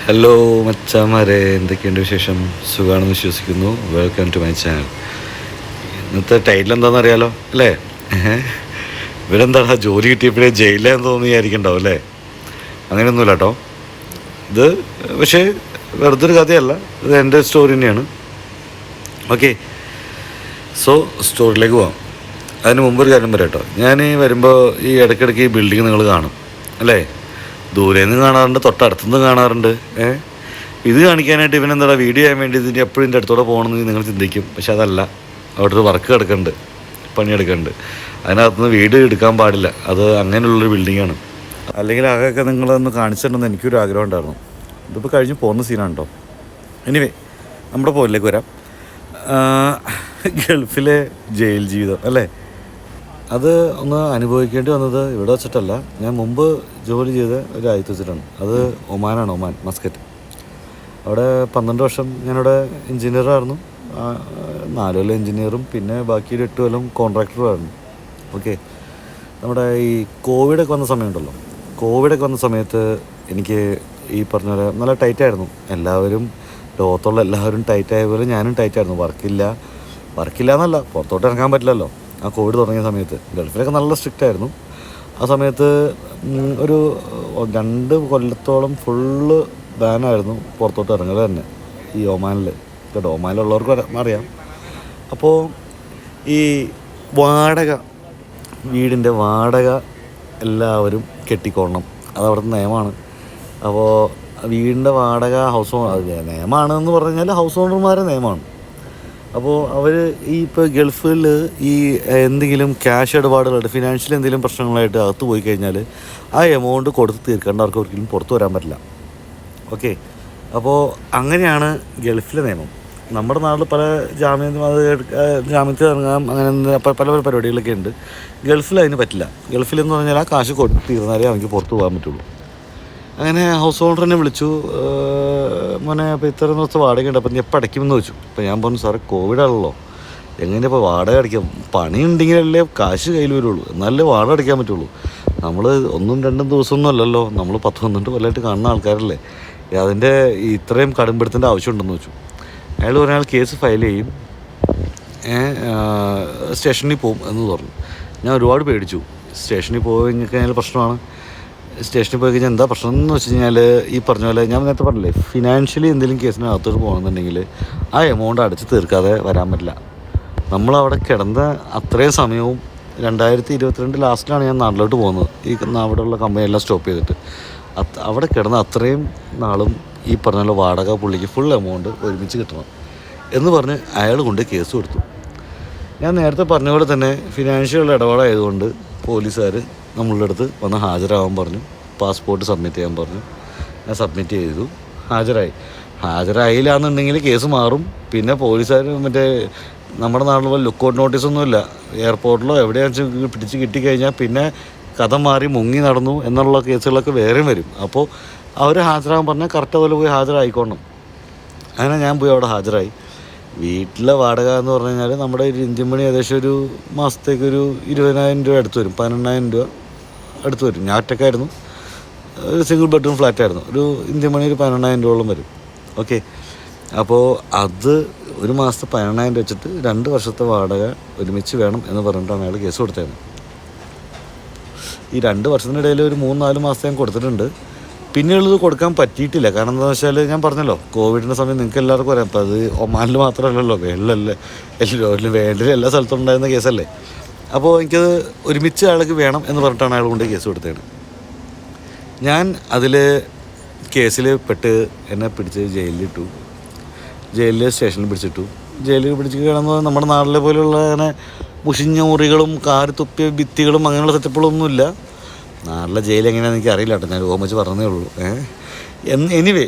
Hello മച്ചാമാരെ, എന്തൊക്കെയുണ്ട് വിശേഷം? സുഖമാണെന്ന് വിശ്വസിക്കുന്നു. Welcome to my channel. ഇന്നത്തെ ടൈറ്റിൽ എന്താണെന്ന് അറിയാലോ അല്ലേ? ഇവരെന്താ ജോലി കിട്ടിയപ്പോഴേ ജയിലിലെന്ന് തോന്നിയായിരിക്കണ്ടാവും അല്ലേ? അങ്ങനെയൊന്നുമില്ല കേട്ടോ. ഇത് പക്ഷേ വെറുതെ ഒരു കഥയല്ല, ഇത് എൻ്റെ സ്റ്റോറി തന്നെയാണ്. ഓക്കെ, സോ സ്റ്റോറിയിലേക്ക് പോവാം. അതിന് മുമ്പൊരു കാര്യം പറയാം കേട്ടോ. ഞാൻ വരുമ്പോൾ ഈ ഇടയ്ക്കിടയ്ക്ക് ഈ ബിൽഡിങ് നിങ്ങൾ കാണും അല്ലേ? ദൂരെ നിന്ന് കാണാറുണ്ട്, തൊട്ടടുത്തുനിന്ന് കാണാറുണ്ട്. ഇത് കാണിക്കാനായിട്ട് ഇവനെന്താ വീഡിയോ ചെയ്യാൻ വേണ്ടി ഇതിൻ്റെ എപ്പോഴും ഇതിൻ്റെ അടുത്തോടെ പോകണമെന്ന് നിങ്ങൾ ചിന്തിക്കും. പക്ഷെ അതല്ല, അവിടെ ഒരു വർക്ക് കിടക്കുന്നുണ്ട്, പണിയെടുക്കുന്നുണ്ട്. അതിനകത്തുനിന്ന് വീഡിയോ എടുക്കാൻ പാടില്ല. അത് അങ്ങനെയുള്ളൊരു ബിൽഡിങ്ങാണ്. അല്ലെങ്കിൽ ആകെയൊക്കെ നിങ്ങളൊന്ന് കാണിച്ചിട്ടുണ്ടെന്ന് എനിക്കൊരു ആഗ്രഹം ഉണ്ടായിരുന്നു. ഇതിപ്പോൾ കഴിഞ്ഞ് പോകുന്ന സീനാണ് കേട്ടോ. എനിവേ, നമ്മുടെ പോയിലേക്ക് വരാം. ഗൾഫിലെ ജയിൽ ജീവിതം അല്ലേ, അത് ഒന്ന് അനുഭവിക്കേണ്ടി വന്നത് ഇവിടെ വെച്ചിട്ടല്ല. ഞാൻ മുമ്പ് ജോലി ചെയ്ത ഒരു രാജ്യത്ത് വെച്ചിട്ടാണ്. അത് ഒമാനാണ്, ഒമാൻ മസ്കറ്റ്. അവിടെ 12 വർഷം ഞാനവിടെ എൻജിനീയറായിരുന്നു. 4 കൊല്ലം എൻജിനീയറും പിന്നെ ബാക്കി ഒരു 8 കൊല്ലം കോൺട്രാക്ടറുമായിരുന്നു. ഓക്കെ, നമ്മുടെ ഈ കോവിഡൊക്കെ വന്ന സമയമുണ്ടല്ലോ, കോവിഡൊക്കെ വന്ന സമയത്ത് എനിക്ക് ഈ പറഞ്ഞ പോലെ നല്ല ടൈറ്റായിരുന്നു. എല്ലാവരും, ലോകത്തുള്ള എല്ലാവരും ടൈറ്റായ പോലെ ഞാനും ടൈറ്റായിരുന്നു. വർക്കില്ല എന്നല്ല, പുറത്തോട്ട് ഇറങ്ങാൻ പറ്റില്ലല്ലോ. ആ കോവിഡ് തുടങ്ങിയ സമയത്ത് ഗൾഫിലൊക്കെ നല്ല സ്ട്രിക്റ്റ് ആയിരുന്നു. ആ സമയത്ത് ഒരു 2 കൊല്ലത്തോളം ഫുള്ള് ബാനായിരുന്നു പുറത്തോട്ട് ഇറങ്ങുക തന്നെ ഈ ഒമാനിൽ. കേട്ടോ, ഒമാനിലുള്ളവർക്ക് അറിയാം. അപ്പോൾ ഈ വീടിൻ്റെ വാടക എല്ലാവരും കെട്ടിക്കൊള്ളണം, അതവിടുത്തെ നിയമമാണ്. അപ്പോൾ വീടിൻ്റെ വാടക നിയമമാണെന്ന് പറഞ്ഞു കഴിഞ്ഞാൽ ഹൗസ് ഓണർമാരുടെ നിയമമാണ്. അപ്പോൾ അവർ ഇപ്പോൾ ഗൾഫിൽ ഈ എന്തെങ്കിലും ക്യാഷ് ഇടപാടുകളായിട്ട് ഫിനാൻഷ്യൽ എന്തെങ്കിലും പ്രശ്നങ്ങളായിട്ട് അകത്ത് പോയി കഴിഞ്ഞാൽ ആ എമൗണ്ട് കൊടുത്ത് തീർക്കേണ്ടവർക്ക് ഒരിക്കലും പുറത്ത് വരാൻ പറ്റില്ല. ഓക്കെ, അപ്പോൾ അങ്ങനെയാണ് ഗൾഫിലെ നിയമം. നമ്മുടെ നാട്ടിൽ പല ജാമ്യത്തിൽ ഇറങ്ങാം, അങ്ങനെ പല പരിപാടികളൊക്കെ ഉണ്ട്. ഗൾഫിൽ അതിന് പറ്റില്ല. ഗൾഫിലെന്ന് പറഞ്ഞാൽ ആ കാശ് കൊടുത്ത് തീർന്നാലേ അവർക്ക് പുറത്ത് പോകാൻ പറ്റുള്ളൂ. അങ്ങനെ ഹൗസ് ഓണറിനെ വിളിച്ചു, മോനെ അപ്പോൾ ഇത്ര ദിവസത്തെ വാടകയുണ്ട്, അപ്പം നീ എപ്പോൾ അടയ്ക്കുമെന്ന് ചോദിച്ചു. അപ്പോൾ ഞാൻ പറഞ്ഞു, സാറേ കോവിഡാണല്ലോ, എങ്ങനെ ഇപ്പോൾ വാടക അടയ്ക്കാം? പണി ഉണ്ടെങ്കിലല്ലേ കാശ് കയ്യിൽ വരുള്ളൂ, എന്നാലേ വാടക അടയ്ക്കാൻ പറ്റുള്ളൂ. നമ്മൾ 1-2 ദിവസമൊന്നും അല്ലല്ലോ, നമ്മൾ 10-12 കൊല്ലമായിട്ട് കാണുന്ന ആൾക്കാരല്ലേ, അതിൻ്റെ ഇത്രയും കടുംപിടുത്തേണ്ട ആവശ്യമുണ്ടെന്ന് വെച്ചു. അയാൾ പറഞ്ഞാൽ കേസ് ഫയൽ ചെയ്യും, സ്റ്റേഷനിൽ പോകും എന്ന് പറഞ്ഞു. ഞാൻ ഒരുപാട് പേടിച്ചു. സ്റ്റേഷനിൽ പോയി കഴിഞ്ഞാൽ പ്രശ്നമാണ്. സ്റ്റേഷനിൽ പോയി കഴിഞ്ഞാൽ എന്താ പ്രശ്നം എന്ന് വെച്ച് കഴിഞ്ഞാൽ, ഈ പറഞ്ഞ പോലെ ഞാൻ നേരത്തെ പറഞ്ഞില്ലേ, ഫിനാൻഷ്യലി എന്തെങ്കിലും കേസിനകത്തോട്ട് പോകണമെന്നുണ്ടെങ്കിൽ ആ എമൗണ്ട് അടച്ച് തീർക്കാതെ വരാൻ പറ്റില്ല. നമ്മളവിടെ കിടന്ന അത്രയും സമയവും 2022 ലാസ്റ്റിലാണ് ഞാൻ നാട്ടിലോട്ട് പോകുന്നത്. ഈ അവിടെയുള്ള കമ്പനിയെല്ലാം സ്റ്റോപ്പ് ചെയ്തിട്ട് അവിടെ കിടന്ന അത്രയും നാളും ഈ പറഞ്ഞ പോലെ വാടക പുള്ളിക്ക് ഫുൾ എമൗണ്ട് ഒരുമിച്ച് കിട്ടണം എന്ന് പറഞ്ഞ് അയാൾ കൊണ്ട് കേസ് കൊടുത്തു. ഞാൻ നേരത്തെ പറഞ്ഞ പോലെ തന്നെ ഫിനാൻഷ്യൽ ഇടപാടായതുകൊണ്ട് പോലീസുകാർ നമ്മളുടെ അടുത്ത് വന്ന് ഹാജരാകാൻ പറഞ്ഞു. പാസ്പോർട്ട് സബ്മിറ്റ് ചെയ്യാൻ പറഞ്ഞു. ഞാൻ സബ്മിറ്റ് ചെയ്തു, ഹാജരായില്ല എന്നുണ്ടെങ്കിൽ കേസ് മാറും. പിന്നെ പോലീസുകാർ നമ്മുടെ നാട്ടിൽ പോലെ ലുക്കൗട്ട് നോട്ടീസൊന്നുമില്ല. എയർപോർട്ടിലോ എവിടെയാണെന്ന് പിടിച്ച് കിട്ടിക്കഴിഞ്ഞാൽ പിന്നെ കഥ മാറി മുങ്ങി നടന്നു എന്നുള്ള കേസുകളൊക്കെ വേറെയും വരും. അപ്പോൾ അവർ ഹാജരാകാൻ പറഞ്ഞാൽ കറക്റ്റ് അതുപോലെ പോയി ഹാജരായിക്കോണം. അങ്ങനെ ഞാൻ പോയി അവിടെ ഹാജരായി. വീട്ടിലെ വാടക എന്ന് പറഞ്ഞു കഴിഞ്ഞാൽ നമ്മുടെ ഒരു ഇന്ത്യൻ മണി ഏകദേശം ഒരു മാസത്തേക്കൊരു 20,000 രൂപ അടുത്ത് വരും, 12,000 രൂപ അടുത്ത് വരും. ഞാൻ ഒറ്റക്കായിരുന്നു, ഒരു സിംഗിൾ ബെഡ്റൂം ഫ്ലാറ്റായിരുന്നു. ഒരു ഇന്ത്യൻ മണി ഒരു 12,000 രൂപയോളം വരും. ഓക്കെ, അപ്പോൾ അത് ഒരു മാസത്തെ 12,000 വെച്ചിട്ട് 2 വർഷത്തെ വാടക ഒരുമിച്ച് വേണം എന്ന് പറഞ്ഞിട്ടാണ് അയാൾ കേസ് കൊടുത്തത്. ഈ 2 വർഷത്തിനിടയിൽ ഒരു 3-4 മാസത്തെ ഞാൻ കൊടുത്തിട്ടുണ്ട്. പിന്നെയുള്ളത് കൊടുക്കാൻ പറ്റിയിട്ടില്ല. കാരണം എന്താണെന്ന് വെച്ചാൽ ഞാൻ പറഞ്ഞല്ലോ, കോവിഡിൻ്റെ സമയം നിങ്ങൾക്ക് എല്ലാവർക്കും അറിയാം. അപ്പോൾ അത് ഒമാനിൽ മാത്രമല്ലല്ലോ, വേൾഡിൽ എല്ലാ സ്ഥലത്തും ഉണ്ടായിരുന്ന കേസല്ലേ. അപ്പോൾ എനിക്കത് ഒരുമിച്ച് അയാൾക്ക് വേണം എന്ന് പറഞ്ഞിട്ടാണ് അയാൾ കൊണ്ട് കേസ് കൊടുത്തത്. ഞാൻ അതിൽ കേസിൽ പെട്ട് എന്നെ പിടിച്ച് ജയിലിലിട്ടു. സ്റ്റേഷനിൽ പിടിച്ചിട്ടു. ജയിലിൽ പിടിച്ച് കിടന്നത് നമ്മുടെ നാട്ടിലെ പോലെയുള്ള അങ്ങനെ മുഷിഞ്ഞ മുറികളും കാറി തുപ്പിയ ഭിത്തികളും അങ്ങനെയുള്ള സെറ്റപ്പുകളൊന്നുമില്ല. നാട്ടിലെ ജയിൽ എങ്ങനെയാണെന്ന് എനിക്ക് അറിയില്ല കേട്ടോ, ഞാൻ ഓമിച്ച് പറഞ്ഞതേ ഉള്ളൂ. എനിവേ,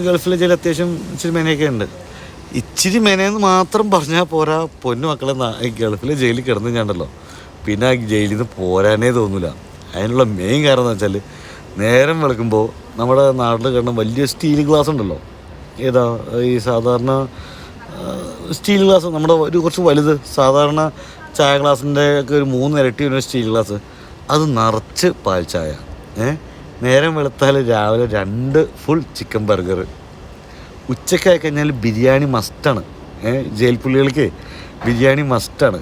ഗൾഫിലെ ജയിൽ അത്യാവശ്യം ഇച്ചിരി മെനയൊക്കെ ഉണ്ട്. ഇച്ചിരി മെനയെന്ന് മാത്രം പറഞ്ഞാൽ പോരാ, പൊന്നു മക്കളെ, ഈ ഗൾഫിലെ ജയിലിൽ കിടന്നു ഞാണ്ടല്ലോ പിന്നെ ആ ജയിലിൽ നിന്ന് പോരാനേ തോന്നില്ല. അതിനുള്ള മെയിൻ കാരണം എന്ന് വെച്ചാൽ, നേരം വെളുക്കുമ്പോൾ നമ്മുടെ നാട്ടിൽ കിടന്ന വലിയ സ്റ്റീൽ ഗ്ലാസ് ഉണ്ടല്ലോ, ഏതാ ഈ സാധാരണ സ്റ്റീൽ ഗ്ലാസ്, നമ്മുടെ ഒരു കുറച്ച് വലുത്, സാധാരണ ചായ ഗ്ലാസിൻ്റെ ഒക്കെ ഒരു 3 ഇരട്ടി വരുന്ന സ്റ്റീൽ ഗ്ലാസ്, അത് നിറച്ച് പാൽ ചായ, നേരം വെളുത്താൽ രാവിലെ 2 ഫുൾ ചിക്കൻ ബർഗർ. ഉച്ചക്കായി കഴിഞ്ഞാൽ ബിരിയാണി മസ്റ്റാണ്. ജയിൽ പുള്ളികൾക്ക് ബിരിയാണി മസ്റ്റാണ്.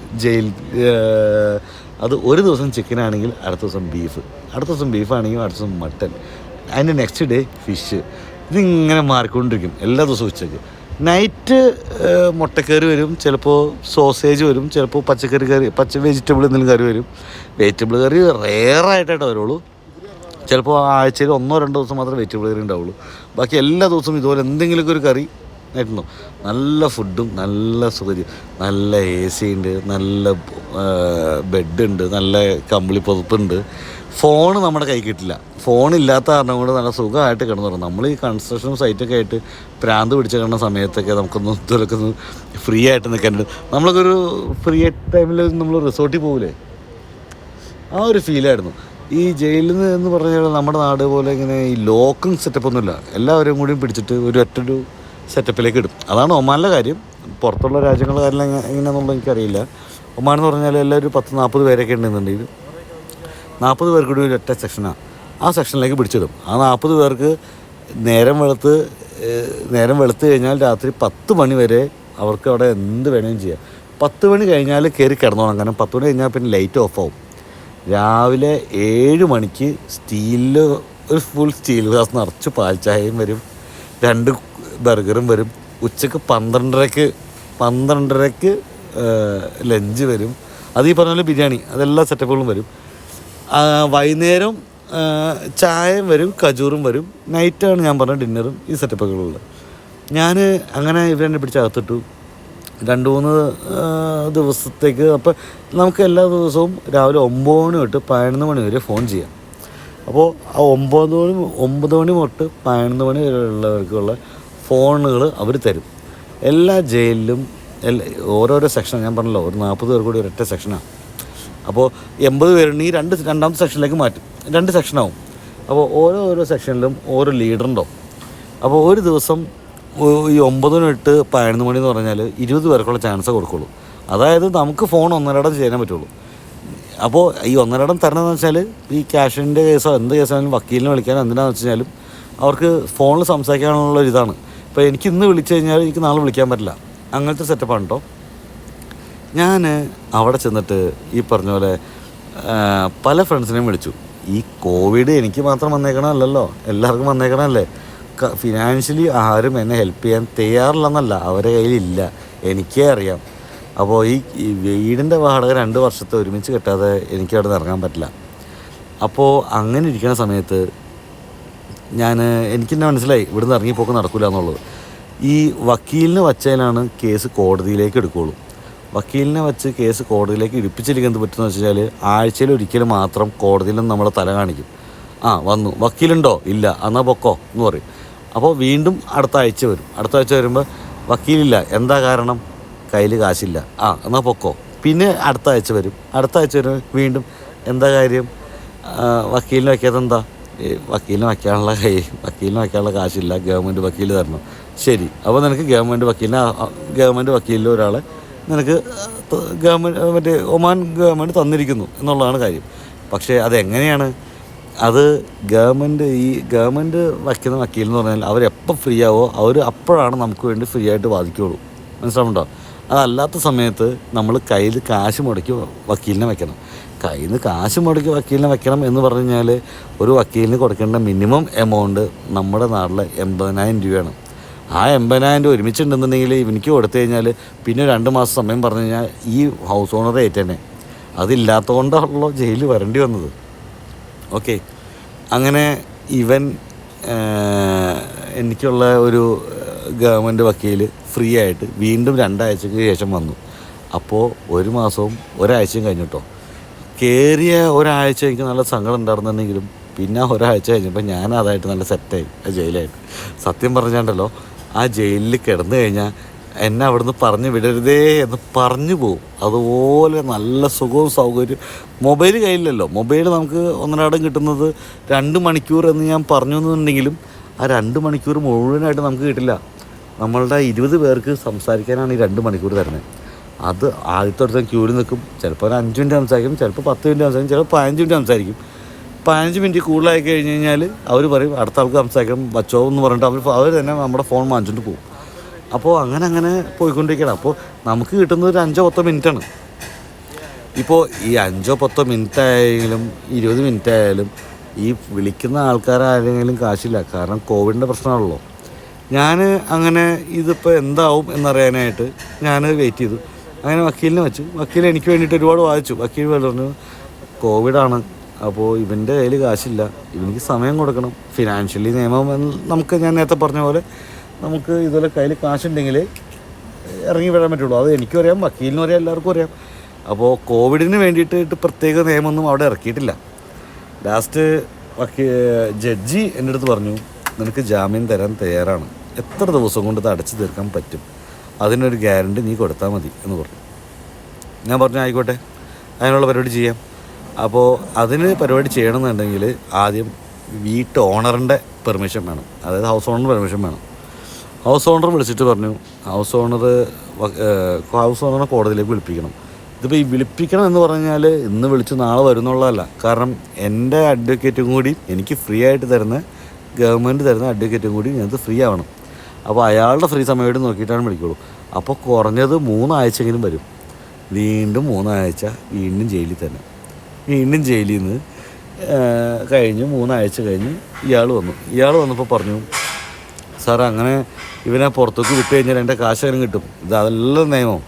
അത് ഒരു ദിവസം ചിക്കനാണെങ്കിൽ അടുത്ത ദിവസം ബീഫ്, അടുത്ത ദിവസം ബീഫാണെങ്കിൽ അടുത്ത ദിവസം മട്ടൻ, അതിൻ്റെ നെക്സ്റ്റ് ഡേ ഫിഷ്. ഇതിങ്ങനെ മാറിക്കൊണ്ടിരിക്കും എല്ലാ ദിവസവും. ഉച്ചയ്ക്ക് നൈറ്റ് മുട്ടക്കറി വരും, ചിലപ്പോൾ സോസേജ് വരും, ചിലപ്പോൾ പച്ചക്കറി കറി, വെജിറ്റബിൾ എന്തെങ്കിലും കറി വരും. വെജിറ്റബിൾ കറി റെയറായിട്ടായിട്ട് വരുള്ളൂ. ചിലപ്പോൾ ആഴ്ചയിൽ 1-2 ദിവസം മാത്രമേ വെജിറ്റബിൾ കറി ഉണ്ടാവുള്ളൂ. ബാക്കി എല്ലാ ദിവസവും ഇതുപോലെ എന്തെങ്കിലുമൊക്കെ ഒരു കറി ആയിരുന്നു. നല്ല ഫുഡും നല്ല സുഖം, നല്ല AC ഉണ്ട്, നല്ല ബെഡുണ്ട്, നല്ല കമ്പിളി പുതപ്പുണ്ട്. ഫോണ് നമ്മുടെ കൈ കിട്ടില്ല. ഫോണില്ലാത്ത കാരണം കൊണ്ട് നല്ല സുഖമായിട്ട് കിടന്നുറങ്ങും. നമ്മൾ ഈ കൺസ്ട്രക്ഷൻ സൈറ്റൊക്കെ ആയിട്ട് പ്രാന്ത് പിടിച്ച് കിടന്ന സമയത്തൊക്കെ ഇതിലൊക്കെ ഒന്ന് ഫ്രീ ആയിട്ട് നിൽക്കാനുണ്ട്. നമ്മളൊക്കെ ഒരു ഫ്രീ ടൈമിൽ നമ്മൾ റിസോർട്ടിൽ പോകില്ലേ, ആ ഒരു ഫീലായിരുന്നു. ഈ ജയിലിൽ നിന്ന് എന്ന് പറഞ്ഞാൽ നമ്മുടെ നാട് പോലെ ഇങ്ങനെ ഈ ലോക്കിങ് സെറ്റപ്പൊന്നുമില്ല. എല്ലാവരും കൂടിയും പിടിച്ചിട്ട് ഒറ്റൊരു സെറ്റപ്പിലേക്ക് ഇടും. അതാണ് ഒമാനിലെ കാര്യം. പുറത്തുള്ള രാജ്യങ്ങളുടെ കാര്യം എങ്ങനെയാണെന്നുള്ളത് എനിക്കറിയില്ല. ഒമാൻ എന്ന് പറഞ്ഞാൽ എല്ലാവരും 10-40 പേരൊക്കെ ഉണ്ടെന്നുണ്ടെങ്കിൽ 40 പേർക്ക് കൂടി ഒറ്റ സെക്ഷനാണ്. ആ സെക്ഷനിലേക്ക് പിടിച്ചിടും. ആ 40 പേർക്ക് നേരം വെളുത്ത് കഴിഞ്ഞാൽ രാത്രി 10 മണി വരെ അവർക്ക് അവിടെ എന്ത് വേണമെങ്കിലും ചെയ്യാം. 10 മണി കഴിഞ്ഞാൽ കയറി കിടന്നോണം. കാരണം 10 മണി കഴിഞ്ഞാൽ പിന്നെ ലൈറ്റ് ഓഫ് ആവും. രാവിലെ 7 മണിക്ക് ഒരു ഫുൾ സ്റ്റീൽ ഗ്ലാസ് നിറച്ച് പാൽ ചായയും വരും, 2 ബർഗറും വരും. ഉച്ചക്ക് 12:30 ലഞ്ച് വരും. അത് ഈ പറഞ്ഞ പോലെ ബിരിയാണി, അതെല്ലാ സെറ്റപ്പുകളും വരും. വൈകുന്നേരം ചായയും വരും, കജൂറും വരും. നൈറ്റാണ് ഞാൻ പറഞ്ഞ ഡിന്നറും ഈ സെറ്റപ്പുകളുള്ളത്. ഞാൻ അങ്ങനെ ഇവരെന്നെ പിടിച്ചകത്തിട്ടു 2-3 ദിവസത്തേക്ക്. അപ്പോൾ നമുക്ക് എല്ലാ ദിവസവും രാവിലെ 9 മണി തൊട്ട് 11 മണി വരെ ഫോൺ ചെയ്യാം. അപ്പോൾ ആ 9 മണി തൊട്ട് 11 മണി വരെ ഉള്ളവർക്കുള്ള ഫോണുകൾ അവർ തരും. എല്ലാ ജയിലിലും ഓരോരോ സെക്ഷൻ, ഞാൻ പറഞ്ഞല്ലോ, ഒരു 40 പേർ കൂടി ഒരൊറ്റ സെക്ഷനാണ്. അപ്പോൾ 80 പേരുണ്ടെങ്കിൽ രണ്ടാമത്തെ സെക്ഷനിലേക്ക് മാറ്റും. 2 സെക്ഷനാവും. അപ്പോൾ ഓരോ സെക്ഷനിലും ഓരോ ലീഡറുണ്ടാവും. അപ്പോൾ ഒരു ദിവസം ഈ 9 തൊട്ട് 11 മണി എന്ന് പറഞ്ഞാൽ 20 പേർക്കുള്ള ചാൻസ് കൊടുക്കുള്ളൂ. അതായത് നമുക്ക് ഫോൺ 1.5 ചെയ്യാൻ പറ്റുള്ളൂ. അപ്പോൾ ഈ 1.5 തരണമെന്ന് വെച്ചാൽ ഈ ക്യാഷിൻ്റെ കേസോ എന്ത് കേസാണെങ്കിലും വക്കീലിനെ വിളിക്കാൻ എന്തിനാണെന്ന് വെച്ച് കഴിഞ്ഞാലും അവർക്ക് ഫോണിൽ സംസാരിക്കാനുള്ള ഇതാണ്. ഇപ്പോൾ എനിക്ക് ഇന്ന് വിളിച്ചു കഴിഞ്ഞാൽ എനിക്ക് നാളെ വിളിക്കാൻ പറ്റില്ല. അങ്ങനത്തെ സെറ്റപ്പാണ് കേട്ടോ. ഞാൻ അവിടെ ചെന്നിട്ട് ഈ പറഞ്ഞ പോലെ പല ഫ്രണ്ട്സിനെയും വിളിച്ചു. ഈ കോവിഡ് എനിക്ക് മാത്രം വന്നേക്കണമല്ലല്ലോ, എല്ലാവർക്കും വന്നേക്കണമല്ലേ. ഫിനാൻഷ്യലി ആരും എന്നെ ഹെൽപ്പ് ചെയ്യാൻ തയ്യാറില്ലെന്നല്ല, അവരുടെ കയ്യിലില്ല, എനിക്കേ അറിയാം. അപ്പോൾ ഈ വീടിൻ്റെ വാടക 2 വർഷത്തെ ഒരുമിച്ച് കെട്ടാതെ എനിക്ക് അവിടെ നിന്ന് ഇറങ്ങാൻ പറ്റില്ല. അപ്പോൾ അങ്ങനെ ഇരിക്കുന്ന സമയത്ത് എനിക്കെന്നെ മനസ്സിലായി ഇവിടുന്ന് ഇറങ്ങിപ്പോക്ക് നടക്കില്ല എന്നുള്ളത്. ഈ വക്കീലിനെ വച്ചതിലാണ് കേസ് കോടതിയിലേക്ക് എടുക്കുകയുള്ളൂ. വക്കീലിനെ വച്ച് കേസ് കോടതിയിലേക്ക് ഇടിപ്പിച്ചിരിക്കാൻ എന്ത് പറ്റുമെന്ന് വെച്ച് കഴിഞ്ഞാൽ ആഴ്ചയിൽ ഒരിക്കലും മാത്രം കോടതിയിൽ നിന്ന് നമ്മളെ തല കാണിക്കും. വന്നു, വക്കീലുണ്ടോ? ഇല്ല, എന്നാൽ പൊക്കോ എന്ന് പറയും. അപ്പോൾ വീണ്ടും അടുത്ത ആഴ്ച വരും. അടുത്ത ആഴ്ച വരുമ്പോൾ വക്കീലില്ല, എന്താ കാരണം? കയ്യിൽ കാശില്ല. എന്നാൽ പൊക്കോ. പിന്നെ അടുത്ത ആഴ്ച വരും. അടുത്ത ആഴ്ച വരും വീണ്ടും, എന്താ കാര്യം? വക്കീലിന് വയ്ക്കാതെന്താ? വക്കീലിന് വയ്ക്കാനുള്ള കാശില്ല, ഗവൺമെൻറ് വക്കീൽ തരണം. ശരി, അപ്പോൾ നിനക്ക് ഗവൺമെൻറ് വക്കീലിൽ ഒരാളെ നിനക്ക് ഒമാൻ ഗവൺമെൻറ് തന്നിരിക്കുന്നു എന്നുള്ളതാണ് കാര്യം. പക്ഷേ അതെങ്ങനെയാണ്? അത് ഗവൺമെൻറ് വയ്ക്കുന്ന വക്കീൽ എന്ന് പറഞ്ഞാൽ അവരെപ്പോൾ ഫ്രീ ആവോ അവർ അപ്പോഴാണ് നമുക്ക് വേണ്ടി ഫ്രീ ആയിട്ട് വാദിക്കുകയുള്ളൂ. മനസ്സിലാവുന്നുണ്ടോ? അതല്ലാത്ത സമയത്ത് നമ്മൾ കയ്യിൽ കാശ് മുടക്കി വക്കീലിനെ വയ്ക്കണം. കയ്യിൽ നിന്ന് കാശ് മുടക്കി വക്കീലിനെ വയ്ക്കണം എന്ന് പറഞ്ഞു കഴിഞ്ഞാൽ ഒരു വക്കീലിന് കൊടുക്കേണ്ട മിനിമം എമൗണ്ട് നമ്മുടെ നാട്ടിൽ 80,000 രൂപയാണ്. ആ 80,000 രൂപ ഒരുമിച്ചുണ്ടെന്നുണ്ടെങ്കിൽ എനിക്ക് കൊടുത്തു കഴിഞ്ഞാൽ പിന്നെ 2 മാസം സമയം പറഞ്ഞു കഴിഞ്ഞാൽ ഈ ഹൗസ് ഓണറെ ഏറ്റന്നെ. അതില്ലാത്തതുകൊണ്ടാണല്ലോ ജയിലിൽ വരേണ്ടി വന്നത്. ഓക്കെ, അങ്ങനെ എനിക്കുള്ള ഒരു ഗവൺമെൻറ് വക്കീൽ ഫ്രീ ആയിട്ട് വീണ്ടും 2 ആഴ്ചയ്ക്ക് ശേഷം വന്നു. അപ്പോൾ 1 മാസവും ഒരാഴ്ചയും കഴിഞ്ഞിട്ടോ. കയറിയ ഒരാഴ്ച എനിക്ക് നല്ല സങ്കടം ഉണ്ടായിരുന്നെങ്കിലും പിന്നെ ഒരാഴ്ച കഴിഞ്ഞപ്പോൾ ഞാൻ അതായിട്ട് നല്ല സെറ്റായി ആ ജയിലായിട്ട്. സത്യം പറഞ്ഞാണ്ടല്ലോ, ആ ജയിലിൽ കിടന്നു കഴിഞ്ഞാൽ എന്നെ അവിടുന്ന് പറഞ്ഞു വിടരുതേ എന്ന് പറഞ്ഞു പോവും. അതുപോലെ നല്ല സുഖവും സൗകര്യം. മൊബൈൽ കയ്യിലല്ലോ, മൊബൈൽ നമുക്ക് ഒന്നരാടം കിട്ടുന്നത് 2 മണിക്കൂർ എന്ന് ഞാൻ പറഞ്ഞു എന്നുണ്ടെങ്കിലും ആ 2 മണിക്കൂർ മുഴുവനായിട്ട് നമുക്ക് കിട്ടില്ല. നമ്മളുടെ 20 പേർക്ക് സംസാരിക്കാനാണ് ഈ 2 മണിക്കൂർ തരുന്നത്. അത് ആദ്യത്തെ ക്യൂവിൽ നിൽക്കും. ചിലപ്പോൾ ഒരു 5 മിനിറ്റ് സംസാരിക്കും, ചിലപ്പോൾ 10 മിനിറ്റ് സംസാരിക്കും, ചിലപ്പോൾ 15 മിനിറ്റ് സംസാരിക്കും. 15 മിനിറ്റ് കൂടുതലായി കഴിഞ്ഞ് കഴിഞ്ഞാൽ അവർ പറയും അടുത്ത ആൾക്ക് സംസാരിക്കണം വച്ചോ എന്ന് പറഞ്ഞിട്ട് അവർ തന്നെ നമ്മുടെ ഫോൺ വാങ്ങിച്ചിട്ട് പോകും. അപ്പോൾ അങ്ങനെ പോയിക്കൊണ്ടിരിക്കണം. അപ്പോൾ നമുക്ക് കിട്ടുന്നത് ഒരു 5-10 മിനിറ്റാണ്. ഇപ്പോൾ ഈ 5-10 മിനിറ്റ് ആയാലും 20 മിനിറ്റ് ആയാലും ഈ വിളിക്കുന്ന ആൾക്കാരാരെങ്കിലും കാശില്ല. കാരണം കോവിഡിൻ്റെ പ്രശ്നമാണല്ലോ. ഞാൻ അങ്ങനെ ഇതിപ്പോൾ എന്താവും എന്നറിയാനായിട്ട് ഞാൻ വെയിറ്റ് ചെയ്തു. അങ്ങനെ വക്കീലിനെ വെച്ചു. വക്കീൽ എനിക്ക് വേണ്ടിയിട്ട് ഒരുപാട് വാദിച്ചു. വക്കീൽ പറഞ്ഞു കോവിഡാണ്, അപ്പോൾ ഇവൻ്റെ കയ്യിൽ കാശില്ല, ഇവനിക്ക് സമയം കൊടുക്കണം. ഫിനാൻഷ്യലി നിയമം നമുക്ക് ഞാൻ നേരത്തെ പറഞ്ഞ പോലെ നമുക്ക് ഇതുപോലെ കയ്യിൽ കാശുണ്ടെങ്കിൽ ഇറങ്ങി വരാൻ പറ്റുള്ളൂ. അത് എനിക്കും അറിയാം, വക്കീലിനും അറിയാം, എല്ലാവർക്കും അറിയാം. അപ്പോൾ കോവിഡിന് വേണ്ടിയിട്ട് പ്രത്യേക നിയമമൊന്നും അവിടെ ഇറക്കിയിട്ടില്ല. ലാസ്റ്റ് ജഡ്ജി എൻ്റെ അടുത്ത് പറഞ്ഞു നിനക്ക് ജാമ്യം തരാൻ തയ്യാറാണ്, എത്ര ദിവസം കൊണ്ട് ഇത് അടച്ചു തീർക്കാൻ പറ്റും, അതിനൊരു ഗ്യാരണ്ടി നീ കൊടുത്താൽ മതി എന്ന് പറഞ്ഞു. ഞാൻ പറഞ്ഞു ആയിക്കോട്ടെ, അതിനുള്ള പരിപാടി ചെയ്യാം. അപ്പോൾ അതിന് പരിപാടി ചെയ്യണമെന്നുണ്ടെങ്കിൽ ആദ്യം വീട്ട് ഓണറിൻ്റെ പെർമിഷൻ വേണം, അതായത് ഹൗസ് ഓണറിൻ്റെ പെർമിഷൻ വേണം. ഹൗസ് ഓണർ വിളിച്ചിട്ട് പറഞ്ഞു ഹൗസ് ഓണറിനെ കോടതിയിലേക്ക് വിളിപ്പിക്കണം. ഇതിപ്പോൾ ഈ വിളിപ്പിക്കണം എന്ന് പറഞ്ഞാൽ ഇന്ന് വിളിച്ച് നാളെ വരുന്നുള്ളതല്ല. കാരണം എൻ്റെ അഡ്വക്കേറ്റും കൂടി എനിക്ക് ഫ്രീ ആയിട്ട് തരുന്ന, ഗവൺമെൻറ് തരുന്ന അഡ്വക്കേറ്റും കൂടി ഞങ്ങൾക്ക് ഫ്രീ ആവണം. അപ്പോൾ അയാളുടെ ഫ്രീ സമയമായിട്ട് നോക്കിയിട്ടാണ് വിളിക്കുള്ളൂ. അപ്പോൾ കുറഞ്ഞത് 3 ആഴ്ചയെങ്കിലും വരും. വീണ്ടും 3 ആഴ്ച വീണ്ടും ജയിലിൽ തന്നെ. വീണ്ടും ജയിലിൽ നിന്ന് കഴിഞ്ഞ് 3 ആഴ്ച കഴിഞ്ഞ് ഇയാൾ വന്നപ്പോൾ പറഞ്ഞു സാർ അങ്ങനെ ഇവനെ പുറത്തേക്ക് വിട്ട് കഴിഞ്ഞാൽ എൻ്റെ കാശ് അങ്ങനെ കിട്ടും. ഇതെല്ലാം നിയമം.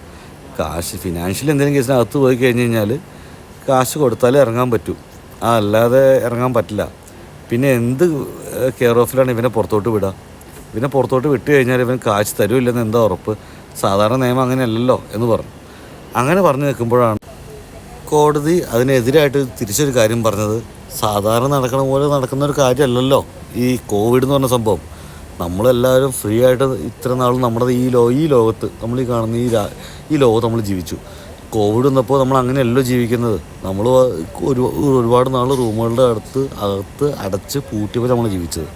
കാശ് ഫിനാൻഷ്യലി എന്തെങ്കിലും കേസിനകത്ത് പോയി കഴിഞ്ഞ് കഴിഞ്ഞാൽ കാശ് കൊടുത്താലേ ഇറങ്ങാൻ പറ്റൂ, അല്ലാതെ ഇറങ്ങാൻ പറ്റില്ല. പിന്നെ എന്ത് കെയർ ഓഫിലാണ് ഇവനെ പുറത്തോട്ട് വിടുക? ഇവനെ പുറത്തോട്ട് വിട്ട് കഴിഞ്ഞാൽ ഇവൻ കാശ് തരുമില്ലെന്ന് എന്താ ഉറപ്പ്? സാധാരണ നിയമം അങ്ങനെയല്ലല്ലോ എന്ന് പറഞ്ഞു. അങ്ങനെ പറഞ്ഞു നിൽക്കുമ്പോഴാണ് കോടതി അതിനെതിരായിട്ട് തിരിച്ചൊരു കാര്യം പറഞ്ഞത്. സാധാരണ നടക്കണ പോലെ നടക്കുന്ന ഒരു കാര്യമല്ലല്ലോ ഈ കോവിഡ് എന്ന് പറഞ്ഞ സംഭവം. നമ്മളെല്ലാവരും ഫ്രീ ആയിട്ട് ഇത്ര നാളും നമ്മുടെ ഈ ലോകത്ത് നമ്മൾ ഈ കാണുന്ന ഈ ലോകത്ത് നമ്മൾ ജീവിച്ചു. കോവിഡ് വന്നപ്പോൾ നമ്മൾ അങ്ങനെയല്ലോ ജീവിക്കുന്നത്. നമ്മൾ ഒരുപാട് നാൾ റൂമുകളുടെ അകത്ത് അടച്ച് പൂട്ടിയപ്പോൾ നമ്മൾ ജീവിച്ചത്.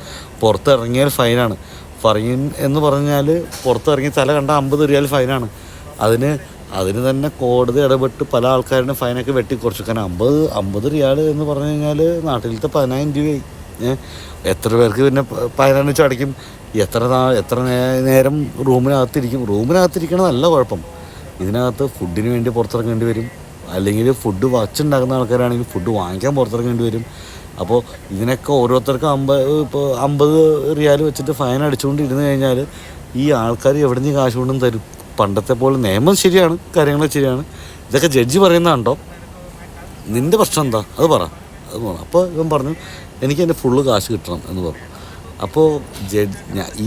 പുറത്തിറങ്ങിയാൽ ഫൈനാണ്. ഫൈൻ എന്ന് പറഞ്ഞാൽ പുറത്തിറങ്ങി തല കണ്ട 50 റിയാൽ ഫൈനാണ്. അതിന് തന്നെ കോടതി ഇടപെട്ട് പല ആൾക്കാരുടെ ഫൈനൊക്കെ വെട്ടിക്കുറച്ചു. കാരണം 50 റിയാൽ എന്ന് പറഞ്ഞു കഴിഞ്ഞാൽ നാട്ടിലത്തെ 10,000 രൂപയായി. എത്ര പേർക്ക് പിന്നെ 10,000 വെച്ച് അടയ്ക്കും? എത്ര നേരം റൂമിനകത്തിരിക്കണതല്ല കുഴപ്പം. ഇതിനകത്ത് ഫുഡിന് വേണ്ടി പുറത്തിറങ്ങേണ്ടി വരും, അല്ലെങ്കിൽ ഫുഡ് വച്ചുണ്ടാക്കുന്ന ആൾക്കാരാണെങ്കിൽ ഫുഡ് വാങ്ങിക്കാൻ പുറത്തിറങ്ങേണ്ടി വരും. അപ്പോൾ ഇതിനൊക്കെ ഓരോരുത്തർക്ക് 50 റിയാൽ വെച്ചിട്ട് ഫൈൻ അടിച്ചുകൊണ്ടിരുന്ന് കഴിഞ്ഞാൽ ഈ ആൾക്കാർ എവിടെ നിന്ന് കാശ് കൊണ്ടും തരും? പണ്ടത്തെ പോലെ നിയമം ശരിയാണ്, കാര്യങ്ങളൊക്കെ ശരിയാണ്. ഇതൊക്കെ ജഡ്ജി പറയുന്നതാണ്ടോ, നിൻ്റെ പ്രശ്നം എന്താ അത് പറ. അപ്പോൾ ഇവൻ പറഞ്ഞു എനിക്ക് എൻ്റെ ഫുള്ള് കാശ് കിട്ടണം എന്ന് പറഞ്ഞു. അപ്പോൾ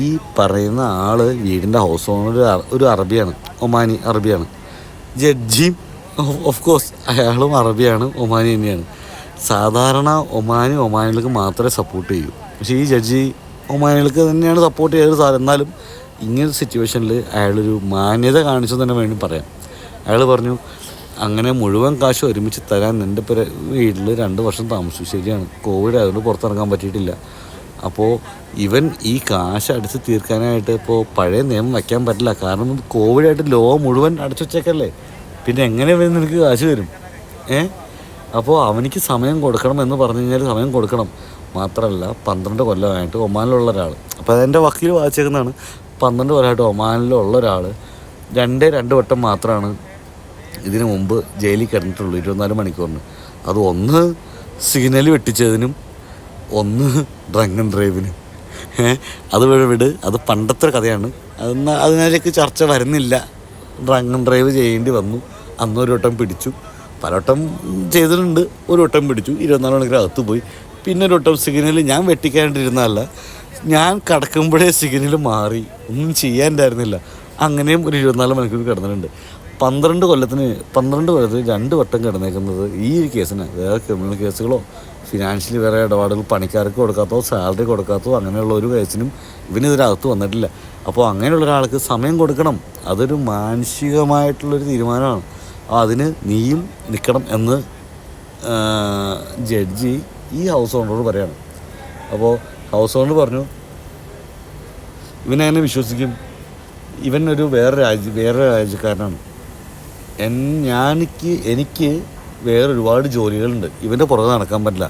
ഈ പറയുന്ന ആൾ വീടിൻ്റെ ഹൗസ് ഓണർ ഒരു ഒമാനി അറബിയാണ്. ജഡ്ജിയും ഓഫ് കോഴ്സ് അയാളും അറബിയാണ്, ഒമാനി തന്നെയാണ്. സാധാരണ ഒമാനികൾക്ക് മാത്രമേ സപ്പോർട്ട് ചെയ്യൂ. പക്ഷേ ഈ ജഡ്ജി ഒമാനികൾക്ക് തന്നെയാണ് സപ്പോർട്ട് ചെയ്തത്. എന്നാലും ഇങ്ങനൊരു സിറ്റുവേഷനിൽ അയാളൊരു മാന്യത കാണിച്ചു തന്നെ വേണ്ടി പറയാം. അയാൾ പറഞ്ഞു അങ്ങനെ മുഴുവൻ കാശ് ഒരുമിച്ച് തരാൻ എൻ്റെ വീട്ടിൽ 2 വർഷം താമസിച്ചു. ശരിയാണ്, കോവിഡ് ആയതുകൊണ്ട് പുറത്തിറങ്ങാൻ പറ്റിയിട്ടില്ല. അപ്പോൾ ഇവൻ ഈ കാശ് അടിച്ച് തീർക്കാനായിട്ട് ഇപ്പോൾ പഴയ നിയമം വയ്ക്കാൻ പറ്റില്ല. കാരണം കോവിഡായിട്ട് ലോകം മുഴുവൻ അടച്ചു വച്ചേക്കല്ലേ, പിന്നെ എങ്ങനെ നിനക്ക് കാശ് തരും? അപ്പോൾ അവനിക്ക് സമയം കൊടുക്കണം എന്ന് പറഞ്ഞു കഴിഞ്ഞാൽ സമയം കൊടുക്കണം. മാത്രമല്ല 12 കൊല്ലമായിട്ട് ഒമാനിലുള്ള ഒരാൾ, അപ്പോൾ അതെൻ്റെ വക്കീൽ വായിച്ചേക്കുന്നതാണ്, 12 കൊല്ലമായിട്ട് ഒമാനിലുള്ള ഒരാൾ 2 വട്ടം മാത്രമാണ് ഇതിനു മുമ്പ് ജയിലിൽ കിടന്നിട്ടുള്ളൂ 24 മണിക്കൂറിന്. അത് ഒന്ന് സിഗ്നൽ വെട്ടിച്ചതിനും ഒന്ന് ഡ്രങ്ക് ആൻഡ് ഡ്രൈവിന്. അത് വിട്, അത് പണ്ടത്തെ കഥയാണ്. അതിനേക്ക് ചർച്ച വരുന്നില്ല. ഡ്രങ്ക് ആൻഡ് ഡ്രൈവ് ചെയ്യേണ്ടി വന്നു. അന്നൊരു വട്ടം പിടിച്ചു, പലവട്ടം ചെയ്തിട്ടുണ്ട്. ഒരു വട്ടം പിടിച്ചു, 24 മണിക്കൂർ അകത്ത് പോയി. പിന്നെ ഒരു വട്ടം സിഗ്നൽ ഞാൻ വെട്ടിക്കാണ്ടിരുന്നതല്ല, ഞാൻ കിടക്കുമ്പോഴേ സിഗ്നൽ മാറി, ഒന്നും ചെയ്യാനുണ്ടായിരുന്നില്ല. അങ്ങനെയും ഒരു 24 മണിക്കൂർ കിടന്നിട്ടുണ്ട്. 12 കൊല്ലത്തിന് 2 വട്ടം കിടന്നേക്കുന്നത് ഈ ഒരു കേസിന്. വേറെ ക്രിമിനൽ കേസുകളോ ഫിനാൻഷ്യലി വേറെ ഇടപാടുകൾ പണിക്കാർക്ക് കൊടുക്കാത്തോ സാലറി കൊടുക്കാത്തോ അങ്ങനെയുള്ള ഒരു കേസിനും ഇവനിതിനകത്ത് വന്നിട്ടില്ല. അപ്പോൾ അങ്ങനെയുള്ള ഒരാൾക്ക് സമയം കൊടുക്കണം. അതൊരു മാനസികമായിട്ടുള്ളൊരു തീരുമാനമാണ്. അതിന് നീയും നിൽക്കണം എന്ന് ജഡ്ജി ഈ ഹൗസ് ഓണറോട് പറയാണ്. അപ്പോൾ ഹൗസ് ഓണർ പറഞ്ഞു ഇവനെങ്ങനെ വിശ്വസിക്കും? ഇവൻ ഒരു വേറെ രാജ്യക്കാരനാണ്. എനിക്ക് വേറെ ഒരുപാട് ജോലികളുണ്ട്, ഇവൻ്റെ പുറകെ നടക്കാൻ പറ്റില്ല.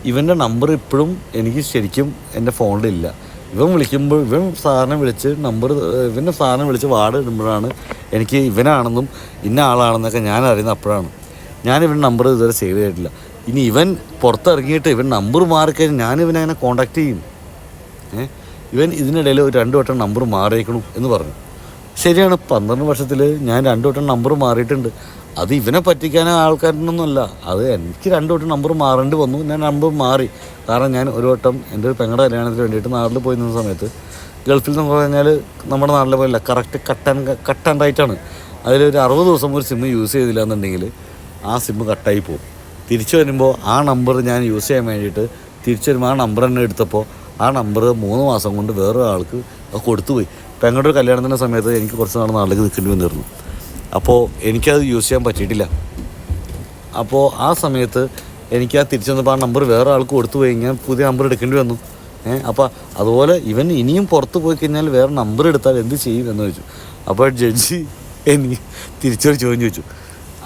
ഇവൻ്റെ നമ്പർ ഇപ്പോഴും എനിക്ക് ശരിക്കും എൻ്റെ ഫോണിലില്ല. ഇവൻ വിളിക്കുമ്പോൾ ഇവൻ്റെ സാറിനെ വിളിച്ച് വാർഡ് ഇടുമ്പോഴാണ് എനിക്ക് ഇവനാണെന്നും ഇന്ന ആളാണെന്നൊക്കെ ഞാൻ അറിയുന്നത് അപ്പോഴാണ്. ഞാൻ ഇവൻ്റെ നമ്പർ ഇതുവരെ സേവ് ചെയ്തിട്ടില്ല. ഇനി ഇവൻ പുറത്തിറങ്ങിയിട്ട് ഇവൻ നമ്പർ മാറിക്കഴിഞ്ഞാൽ ഞാൻ ഇവനെ അങ്ങനെ കോൺടാക്റ്റ് ചെയ്യും. ഇവൻ ഇതിനിടയിൽ ഒരു 2 വട്ടം നമ്പർ മാറിയേക്കണു എന്ന് പറഞ്ഞു. ശരിയാണ്, 12 വർഷത്തിൽ ഞാൻ 2 വട്ടം നമ്പർ മാറിയിട്ടുണ്ട്. അത് ഇവനെ പറ്റിക്കാൻ ആൾക്കാരൊന്നുമല്ല, അത് എനിക്ക് 2 വട്ടം നമ്പർ മാറേണ്ടി വന്നു. ഞാൻ നമ്പർ മാറി. കാരണം ഞാൻ ഒരു വട്ടം എൻ്റെ ഒരു പെങ്ങളുടെ കല്യാണത്തിന് വേണ്ടിയിട്ട് നാട്ടിൽ പോയി നിന്ന സമയത്ത്, ഗൾഫിൽ നിന്ന് പറഞ്ഞാൽ നമ്മുടെ നാട്ടിലെ പോലെയല്ല, കറക്റ്റ് കട്ട് ആൻഡ് റൈറ്റാണ്. അതിലൊരു 60 ദിവസം ഒരു സിമ്മ് യൂസ് ചെയ്തില്ല എന്നുണ്ടെങ്കിൽ ആ സിമ്മ് കട്ടായി പോകും. തിരിച്ചു വരുമ്പോൾ ആ നമ്പർ ഞാൻ യൂസ് ചെയ്യാൻ വേണ്ടിയിട്ട് തിരിച്ചു വരുമ്പോൾ ആ നമ്പർ തന്നെ എടുത്തപ്പോൾ ആ നമ്പർ 3 മാസം കൊണ്ട് വേറെ ആൾക്ക് കൊടുത്തുപോയി. പെങ്ങളുടെ ഒരു കല്യാണത്തിൻ്റെ സമയത്ത് എനിക്ക് കുറച്ച് നാൾ നാട്ടിലേക്ക് നിൽക്കേണ്ടി വന്നിരുന്നു. അപ്പോൾ എനിക്കത് യൂസ് ചെയ്യാൻ പറ്റിയിട്ടില്ല. അപ്പോൾ ആ സമയത്ത് എനിക്ക് തിരിച്ചു വന്നപ്പോൾ ആ നമ്പർ വേറെ ആൾക്ക് കൊടുത്തു പോയി. ഞാൻ പുതിയ നമ്പർ എടുക്കേണ്ടി വന്നു. അപ്പോൾ അതുപോലെ ഇവൻ ഇനിയും പുറത്ത് പോയി കഴിഞ്ഞാൽ വേറെ നമ്പർ എടുത്താൽ എന്ത് ചെയ്യും എന്ന് ചോദിച്ചു. അപ്പോൾ ജഡ്ജി എനിക്ക് തിരിച്ചൊരു ചോദ്യം ചോദിച്ചു,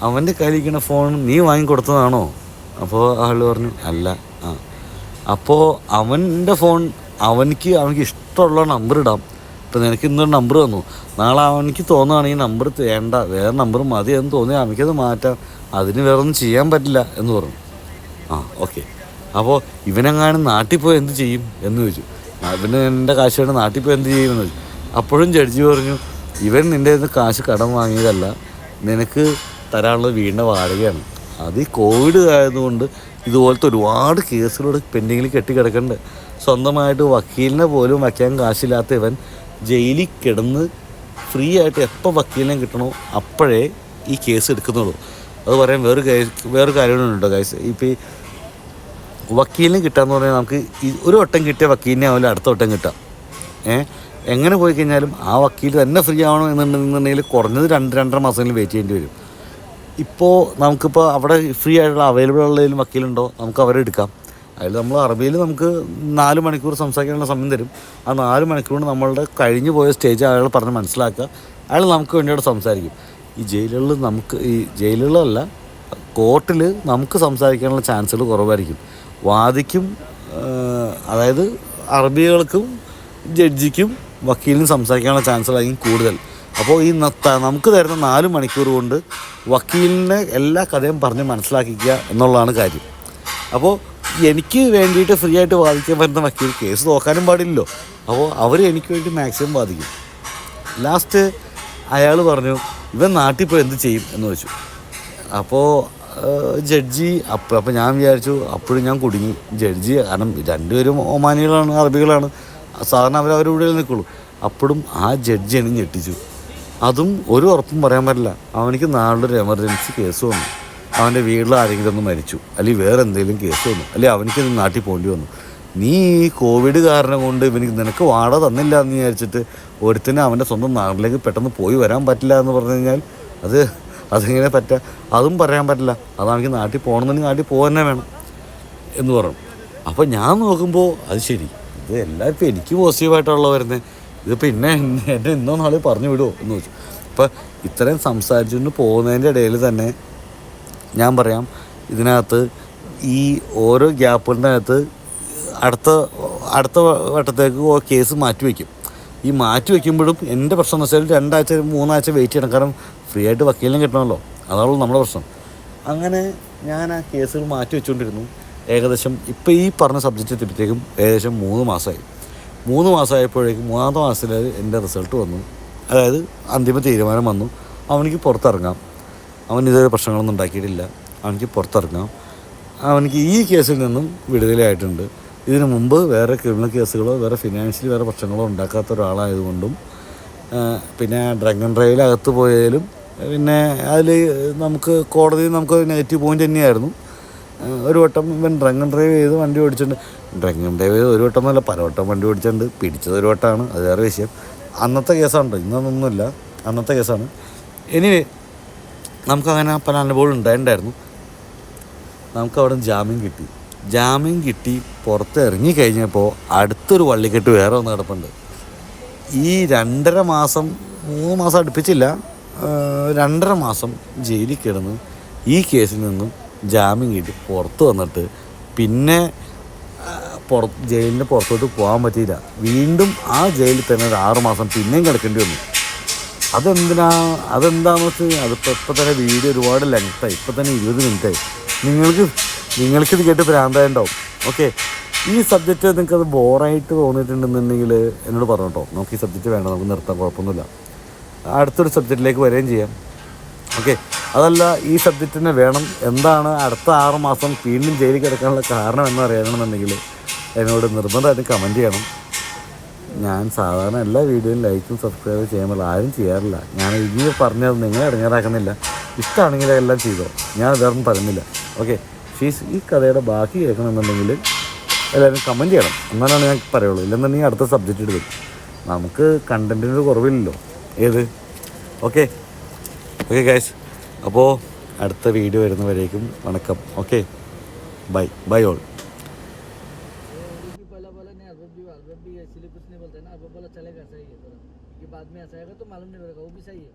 അവൻ്റെ കയ്യിലിരിക്കുന്ന ഫോൺ നീ വാങ്ങിക്കൊടുത്തതാണോ? അപ്പോൾ ആൾ പറഞ്ഞു അല്ല. അപ്പോൾ അവൻ്റെ ഫോൺ അവനിക്ക് ഇഷ്ടമുള്ള നമ്പർ ഇടാം. ഇപ്പോൾ നിനക്ക് ഇന്നൊരു നമ്പർ തന്നു, നാളെ അവനിക്ക് തോന്നുകയാണെങ്കിൽ നമ്പർ വേണ്ട, വേറെ നമ്പർ മതി എന്ന് തോന്നി അവനിക്കത് മാറ്റാം, അതിന് വേറെ ഒന്നും ചെയ്യാൻ പറ്റില്ല എന്ന് പറഞ്ഞു. ഓക്കെ. അപ്പോൾ ഇവനെങ്ങാനും നാട്ടിൽ പോയി എന്ത് ചെയ്യും എന്ന് ചോദിച്ചു. പിന്നെ എൻ്റെ കാശ് വേണ്ട, നാട്ടിൽ പോയി എന്ത് ചെയ്യുമെന്ന് ചോദിച്ചു. അപ്പോഴും ജഡ്ജി പറഞ്ഞു, ഇവൻ നിൻ്റെ കാശ് കടം വാങ്ങിയതല്ല, നിനക്ക് തരാനുള്ളത് വീടിൻ്റെ വാടകയാണ്. അത് ഈ കോവിഡ് ആയതുകൊണ്ട് ഇതുപോലത്തെ ഒരുപാട് കേസുകൾ പെൻഡിങ്ങിൽ കെട്ടിക്കിടക്കുന്നുണ്ട്. സ്വന്തമായിട്ട് വക്കീലിനെ പോലും വയ്ക്കാൻ കാശില്ലാത്ത ഇവൻ ജയിലിൽ കിടന്ന് ഫ്രീ ആയിട്ട് എപ്പോൾ വക്കീലിനെ കിട്ടണോ അപ്പോഴേ ഈ കേസ് എടുക്കുന്നുള്ളൂ. അത് പറയാൻ വേറൊരു കാര്യമുണ്ടോ ഗൈസ്? ഇപ്പോൾ ഈ വക്കീലിനെ കിട്ടാന്ന് പറഞ്ഞാൽ നമുക്ക് ഒരു വട്ടം കിട്ടിയ വക്കീലിനെ ആവില്ല അടുത്ത വട്ടം കിട്ടാം. എങ്ങനെ പോയി കഴിഞ്ഞാലും ആ വക്കീൽ തന്നെ ഫ്രീ ആവണം എന്നുണ്ടെങ്കിൽ കുറഞ്ഞത് 2-2.5 മാസമെങ്കിലും വെയിറ്റ് ചെയ്യേണ്ടി വരും. ഇപ്പോൾ നമുക്കിപ്പോൾ അവിടെ ഫ്രീ ആയിട്ടുള്ള അവൈലബിൾ ഉള്ളതിലും വക്കീലുണ്ടോ നമുക്ക് അവരെ എടുക്കാം. അതിൽ നമ്മൾ അറബിയിൽ നമുക്ക് 4 മണിക്കൂർ സംസാരിക്കാനുള്ള സമയം തരും. ആ 4 മണിക്കൂർ കൊണ്ട് നമ്മളുടെ കഴിഞ്ഞു പോയ സ്റ്റേജ് അയാൾ പറഞ്ഞ് മനസ്സിലാക്കുക, അയാൾ നമുക്ക് വേണ്ടിയോടെ സംസാരിക്കും. ഈ ജയിലുകളിലല്ല കോർട്ടിൽ നമുക്ക് സംസാരിക്കാനുള്ള ചാൻസുകൾ കുറവായിരിക്കും. വാദിക്കും, അതായത് അറബികൾക്കും ജഡ്ജിക്കും വക്കീലിനും സംസാരിക്കാനുള്ള ചാൻസുകളായിരിക്കും കൂടുതൽ. അപ്പോൾ ഈ നമുക്ക് തരുന്ന 4 മണിക്കൂർ കൊണ്ട് വക്കീലിനെ എല്ലാ കഥയും പറഞ്ഞ് മനസ്സിലാക്കിക്കുക എന്നുള്ളതാണ് കാര്യം. അപ്പോൾ എനിക്ക് വേണ്ടിയിട്ട് ഫ്രീ ആയിട്ട് വാദിക്കാൻ വരുന്ന വക്കീൽ കേസ് നോക്കാനും പാടില്ലല്ലോ. അപ്പോൾ അവർ എനിക്ക് വേണ്ടി മാക്സിമം വാദിക്കും. ലാസ്റ്റ് അയാൾ പറഞ്ഞു, ഇവൻ നാട്ടിൽ പോയി എന്ത് ചെയ്യും എന്ന് ചോദിച്ചു. അപ്പോൾ ജഡ്ജി അപ്പോൾ ഞാൻ വിചാരിച്ചു, അപ്പോഴും ഞാൻ കുടുങ്ങി. ജഡ്ജി കാരണം 2 പേരും ഒമാനികളാണ്, അറബികളാണ്, സാധാരണ അവരുടെ നിൽക്കുള്ളൂ. അപ്പോഴും ആ ജഡ്ജി എന്നെ ഞെട്ടിച്ചു. അതും ഒരു ഉറപ്പും പറയാൻ പറ്റില്ല. അവനിക്ക് നാളൊരു എമർജൻസി കേസ് വന്നു, അവൻ്റെ വീട്ടിൽ ആരെങ്കിലും ഒന്ന് മരിച്ചു, അല്ലെങ്കിൽ വേറെ എന്തെങ്കിലും കേസ് വന്നു, അല്ലെങ്കിൽ അവനിക്ക് നാട്ടിൽ പോകേണ്ടി വന്നു. നീ ഈ കോവിഡ് കാരണം കൊണ്ട് നിനക്ക് വാടക തന്നില്ല എന്ന് വിചാരിച്ചിട്ട് ഒരുത്തിന് അവൻ്റെ സ്വന്തം നാട്ടിലേക്ക് പെട്ടെന്ന് പോയി വരാൻ പറ്റില്ല എന്ന് പറഞ്ഞു കഴിഞ്ഞാൽ അതെങ്ങനെ പറ്റുക? അതും പറയാൻ പറ്റില്ല. അതാണെങ്കിൽ നാട്ടിൽ പോകണമെന്നുണ്ടെങ്കിൽ നാട്ടിൽ പോകാൻ തന്നെ വേണം എന്ന് പറഞ്ഞു. അപ്പോൾ ഞാൻ നോക്കുമ്പോൾ അത് ശരി, ഇത് എല്ലാവർക്കും എനിക്ക് പോസിറ്റീവായിട്ടുള്ള വരുന്നത്, ഇതിപ്പോൾ എന്നെ ഇന്നോ നാളെ പറഞ്ഞു വിടുമോ എന്ന് ചോദിച്ചു. അപ്പോൾ ഇത്രയും സംസാരിച്ചുകൊണ്ട് പോകുന്നതിൻ്റെ ഇടയിൽ തന്നെ ഞാൻ പറയാം, ഇതിനകത്ത് ഈ ഓരോ ഗ്യാപ്പിൻ്റെ അകത്ത് അടുത്ത വട്ടത്തേക്ക് കേസ് മാറ്റിവെക്കും. ഈ മാറ്റി വയ്ക്കുമ്പോഴും എൻ്റെ പ്രശ്നം എന്ന് വെച്ചാൽ 2 ആഴ്ച 3 ആഴ്ച വെയിറ്റ് ചെയ്യണം. കാരണം ഫ്രീ ആയിട്ട് വക്കീലിനെ കിട്ടണമല്ലോ, അതാണല്ലോ നമ്മുടെ പ്രശ്നം. അങ്ങനെ ഞാൻ ആ കേസുകൾ മാറ്റി വെച്ചുകൊണ്ടിരുന്നു. ഏകദേശം ഇപ്പോൾ ഈ പറഞ്ഞ സബ്ജക്റ്റ് എത്തിയപ്പോഴത്തേക്കും ഏകദേശം 3 മാസമായി. 3 മാസമായപ്പോഴേക്കും 3-ാമത്തെ മാസത്തിൽ എൻ്റെ റിസൾട്ട് വന്നു. അതായത് അന്തിമ തീരുമാനം വന്നു, അവനിക്ക് പുറത്തിറങ്ങാം. അവൻ ഇതുവരെ പ്രശ്നങ്ങളൊന്നും ഉണ്ടാക്കിയിട്ടില്ല, അവനിക്ക് പുറത്തിറങ്ങാം. അവനിക്ക് ഈ കേസിൽ നിന്നും വിടുതലയായിട്ടുണ്ട്. ഇതിനു മുമ്പ് വേറെ ക്രിമിനൽ കേസുകളോ വേറെ ഫിനാൻഷ്യലി വേറെ പ്രശ്നങ്ങളോ ഉണ്ടാക്കാത്ത ഒരാളായതുകൊണ്ടും, പിന്നെ ഡ്രഗ് ആൻഡ് ഡ്രൈവിലകത്ത് പോയാലും പിന്നെ അതിൽ കോടതി നമുക്ക് നെഗറ്റീവ് പോയിൻ്റ് തന്നെയായിരുന്നു. ഒരു വട്ടം ഇവൻ ഡ്രഗ് ആൻഡ് ഡ്രൈവ് ചെയ്ത് വണ്ടി ഓടിച്ചിട്ടുണ്ട്. ഡ്രഗ് ആൻഡ് ഡ്രൈവ് ചെയ്ത് ഒരു വട്ടം എന്നല്ല, പലവട്ടം വണ്ടി ഓടിച്ചിട്ടുണ്ട്. പിടിച്ചത് ഒരു വട്ടമാണ്, അത് വേറെ വിഷയം. അന്നത്തെ കേസാണ്, ഇന്നൊന്നുമില്ല, അന്നത്തെ കേസാണ്. എനിവേ നമുക്കങ്ങനെ പല അനുഭവം ഉണ്ടായിട്ടുണ്ടായിരുന്നു. നമുക്കവിടെ ജാമ്യം കിട്ടി പുറത്ത് ഇറങ്ങിക്കഴിഞ്ഞപ്പോൾ അടുത്തൊരു വള്ളിക്കെട്ട് വേറെ ഒന്ന് കിടപ്പുണ്ട്. ഈ 2.5 മാസം 3 മാസം അടുപ്പിച്ചില്ല, 2.5 മാസം ജയിലിൽ കിടന്ന് ഈ കേസിൽ നിന്നും ജാമ്യം കിട്ടി പുറത്ത് വന്നിട്ട് പിന്നെ ജയിലിന് പുറത്തോട്ട് പോകാൻ പറ്റിയില്ല. വീണ്ടും ആ ജയിലിൽ തന്നെ ഒരു 6 മാസം പിന്നെയും കിടക്കേണ്ടി വന്നു. അതെന്താണെന്ന് വെച്ചാൽ അതിപ്പോൾ ഇപ്പം തന്നെ വീഡിയോ ഒരുപാട് ലെങ്ത്തായി. ഇപ്പം തന്നെ 20 മിനിറ്റായി. നിങ്ങൾക്കിത് കേട്ട് ഭ്രാന്തായിട്ടുണ്ടാവും. ഓക്കെ, ഈ സബ്ജക്റ്റ് നിങ്ങൾക്കത് ബോറായിട്ട് തോന്നിയിട്ടുണ്ടെന്നുണ്ടെങ്കിൽ എന്നോട് പറഞ്ഞു കേട്ടോ. നമുക്ക് ഈ സബ്ജക്റ്റ് വേണ്ട, നമുക്ക് നിർത്താം, കുഴപ്പമൊന്നുമില്ല. അടുത്തൊരു സബ്ജക്റ്റിലേക്ക് വരികയും ചെയ്യാം. ഓക്കെ, അതല്ല ഈ സബ്ജക്റ്റ് തന്നെ വേണം, എന്താണ് അടുത്ത 6 മാസം വീണ്ടും ജയിലിൽ കിടക്കാനുള്ള കാരണം എന്നറിയണമെന്നുണ്ടെങ്കിൽ എന്നോട് നിർബന്ധമായിട്ട് കമൻറ്റ് ചെയ്യണം. ഞാൻ സാധാരണ എല്ലാ വീഡിയോയും ലൈക്കും സബ്സ്ക്രൈബ് ചെയ്യുമ്പോൾ ആരും ചെയ്യാറില്ല. ഞാൻ ഇനി പറഞ്ഞത് നിങ്ങളെ ഇടങ്ങേറാക്കുന്നില്ല. ഇഷ്ടമാണെങ്കിൽ എല്ലാം ചെയ്തോ, ഞാൻ വേറൊന്നും പറയുന്നില്ല. ഓക്കെ, ഈ കഥയുടെ ബാക്കി കേൾക്കണമെന്നുണ്ടെങ്കിൽ എല്ലാവരും കമൻറ്റ് ചെയ്യണം, എന്നാലാണ് ഞാൻ പറയുള്ളൂ. ഇല്ലെന്നുണ്ടെങ്കിൽ അടുത്ത സബ്ജക്റ്റ് എടുക്കും. നമുക്ക് കണ്ടൻറ്റിനൊരു കുറവില്ലല്ലോ. ഓക്കെ ഗൈസ്, അപ്പോൾ അടുത്ത വീഡിയോ വരുന്നവരേക്കും വണക്കം. Okay, bye all. इसलिए कुछ नहीं बोलते ना, अब बोला चलेगा सही है थोड़ा, कि बाद में ऐसा आएगा तो मालूम नहीं पड़ेगा, वो भी सही है.